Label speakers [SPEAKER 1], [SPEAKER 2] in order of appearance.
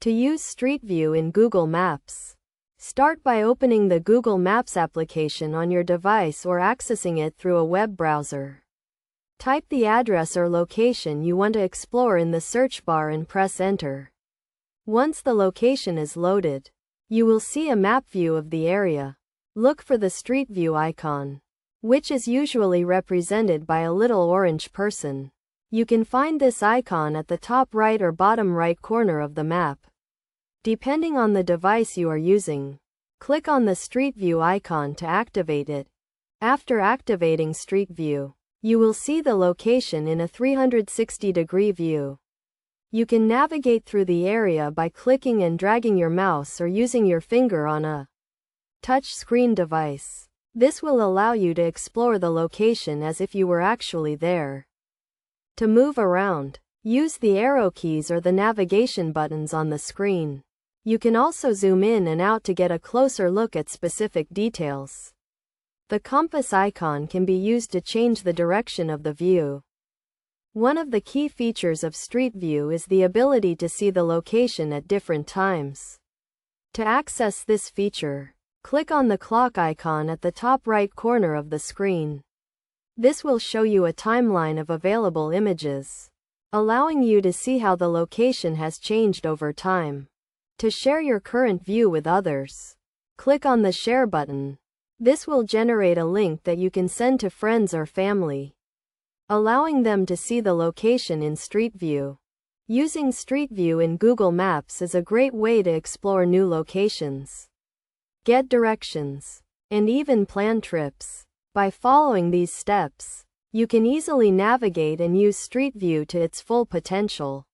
[SPEAKER 1] To use Street View in Google Maps. Start by opening the Google Maps application on your device or accessing it through a web browser. Type the address or location you want to explore in the search bar and press enter. Once the location is loaded, you will see a map view of the area. Look for the Street View icon, which is usually represented by a little orange person. You can find this icon at the top right or bottom right corner of the map, depending on the device you are using. Click on the Street View icon to activate it. After activating Street View, you will see the location in a 360-degree view. You can navigate through the area by clicking and dragging your mouse or using your finger on a touch screen device. This will allow you to explore the location as if you were actually there. To move around, use the arrow keys or the navigation buttons on the screen. You can also zoom in and out to get a closer look at specific details. The compass icon can be used to change the direction of the view. One of the key features of Street View is the ability to see the location at different times. To access this feature, click on the clock icon at the top right corner of the screen. This will show you a timeline of available images, allowing you to see how the location has changed over time. To share your current view with others, click on the Share button. This will generate a link that you can send to friends or family, allowing them to see the location in Street View. Using Street View in Google Maps is a great way to explore new locations, get directions, and even plan trips. By following these steps, you can easily navigate and use Street View to its full potential.